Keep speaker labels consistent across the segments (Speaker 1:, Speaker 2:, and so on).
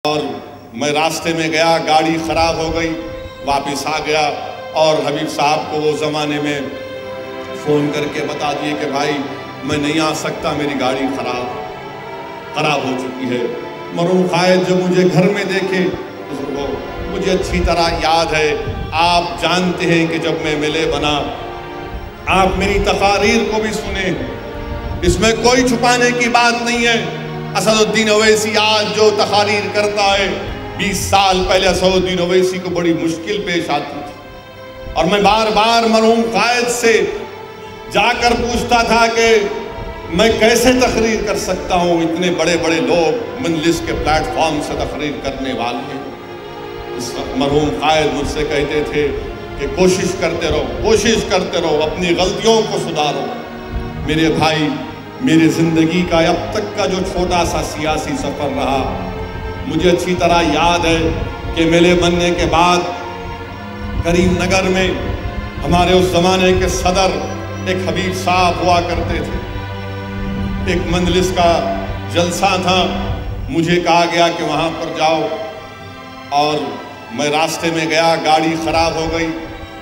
Speaker 1: اور میں راستے میں گیا، گاڑی خراب ہو گئی، واپس آ گیا اور حبیب صاحب کو وہ زمانے میں فون کر کے بتا دیے کہ بھائی میں نہیں آ سکتا، میری گاڑی خراب ہو چکی ہے۔ مرحوم قائد جو مجھے گھر میں دیکھے، مجھے اچھی طرح یاد ہے، آپ جانتے ہیں کہ جب میں MLA بنا، آپ میری تقاریر کو بھی سنیں، اس میں کوئی چھپانے کی بات نہیں ہے۔ اسد الدین اویسی آج جو تقاریر کرتا ہے، 20 سال پہلے اسد الدین اویسی کو بڑی مشکل پیش آتی تھی، اور میں بار بار مرحوم قائد سے جا کر پوچھتا تھا کہ میں کیسے تقریر کر سکتا ہوں، اتنے بڑے بڑے لوگ مجلس کے پلیٹ فارم سے تقریر کرنے والے ہیں۔ اس وقت مرحوم قائد مجھ سے کہتے تھے کہ کوشش کرتے رہو، اپنی غلطیوں کو سدھارو۔ میرے بھائی، میری زندگی کا اب تک کا جو چھوٹا سا سیاسی سفر رہا، مجھے اچھی طرح یاد ہے کہ MLA بننے کے بعد کریم نگر میں ہمارے اس زمانے کے صدر ایک حبیب صاحب ہوا کرتے تھے۔ ایک مجلس کا جلسہ تھا، مجھے کہا گیا کہ وہاں پر جاؤ، اور میں راستے میں گیا، گاڑی خراب ہو گئی،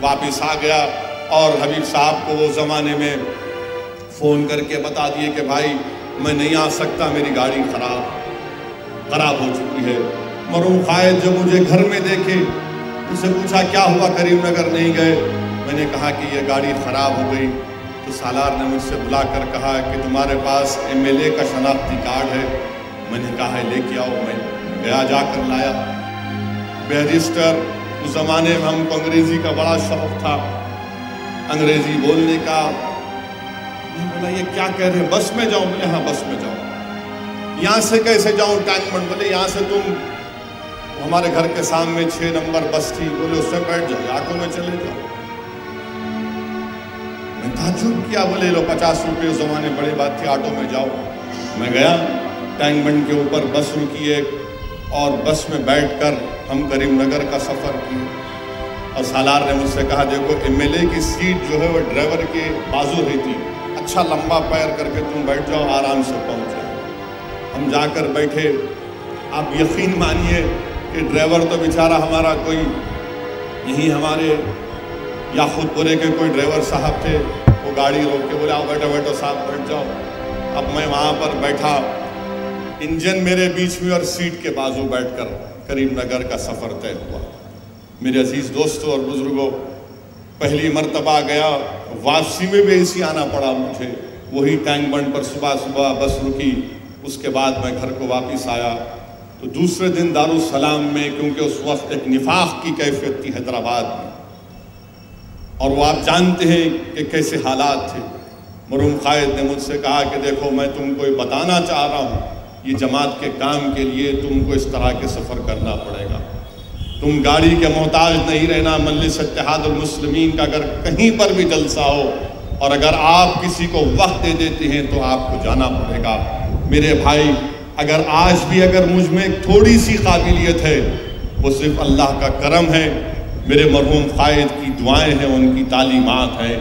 Speaker 1: واپس آ گیا اور حبیب صاحب کو وہ زمانے میں فون کر کے بتا دیے کہ بھائی میں نہیں آ سکتا، میری گاڑی خراب ہو چکی ہے۔ مرحوم قائد جو مجھے گھر میں دیکھے، اس سے پوچھا کیا ہوا، کریم نگر نہیں گئے؟ میں نے کہا کہ یہ گاڑی خراب ہو گئی، تو سالار نے مجھ سے بلا کر کہا کہ تمہارے پاس MLA کا شناختی کارڈ ہے؟ میں نے کہا ہے لے کے آؤ۔ میں گیا، جا کر لایا۔ بیرسٹر، اس زمانے میں ہم کو انگریزی کا بڑا شوق تھا، انگریزی بولنے کا۔ میں بولا یہ کیا کہہ رہے ہیں، بس میں جاؤں؟ بولے ہاں بس میں جاؤں۔ یہاں سے کیسے جاؤں؟ ٹینک بنڈ۔ بولے یہاں سے تم ہمارے گھر کے سامنے 6 نمبر بس تھی، بولے اس سے بیٹھ جاؤ، آٹو میں چلے جاؤ۔ میں تعجب کیا، بولے لو 50 روپے، اس زمانے بڑی بات تھی، آٹو میں جاؤ۔ میں گیا، ٹینک بنڈ کے اوپر بس رکی ایک، اور بس میں بیٹھ کر ہم کریم نگر کا سفر کیے۔ اور سالار نے مجھ سے کہا دیکھو MLA کی سیٹ جو ہے وہ ڈرائیور کے بازو رہتی، اچھا لمبا پیر کر کے تم بیٹھ جاؤ، آرام سے پہنچ جاؤ۔ ہم جا کر بیٹھے، آپ یقین مانیے کہ ڈرائیور تو بیچارہ ہمارا کوئی یہی ہمارے یاقوت پورے کے کوئی ڈرائیور صاحب تھے، وہ گاڑی روک کے بولے آؤ بیٹھو صاحب بیٹھ جاؤ۔ اب میں وہاں پر بیٹھا، انجن میرے بیچ میں اور سیٹ کے بازو بیٹھ کر کریم نگر کا سفر طے ہوا۔ میرے عزیز دوستوں اور بزرگوں، پہلی مرتبہ گیا، واپسی میں بھی ایسی آنا پڑا مجھے، وہی ٹینک بنڈ پر صبح بس رکی، اس کے بعد میں گھر کو واپس آیا۔ تو دوسرے دن دارالسلام میں، کیونکہ اس وقت ایک نفاق کی کیفیت تھی حیدرآباد میں، اور وہ آپ جانتے ہیں کہ کیسے حالات تھے، مرحوم قائد نے مجھ سے کہا کہ دیکھو میں تم کو بتانا چاہ رہا ہوں، یہ جماعت کے کام کے لیے تم کو اس طرح کے سفر کرنا پڑے گا، تم گاڑی کے محتاج نہیں رہنا۔ مجلس اتحاد المسلمین کا اگر کہیں پر بھی جلسہ ہو، اور اگر آپ کسی کو وقت دے دیتے ہیں تو آپ کو جانا پڑے گا۔ میرے بھائی، اگر آج بھی مجھ میں ایک تھوڑی سی قابلیت ہے، وہ صرف اللہ کا کرم ہے، میرے مرحوم قائد کی دعائیں ہیں، ان کی تعلیمات ہیں۔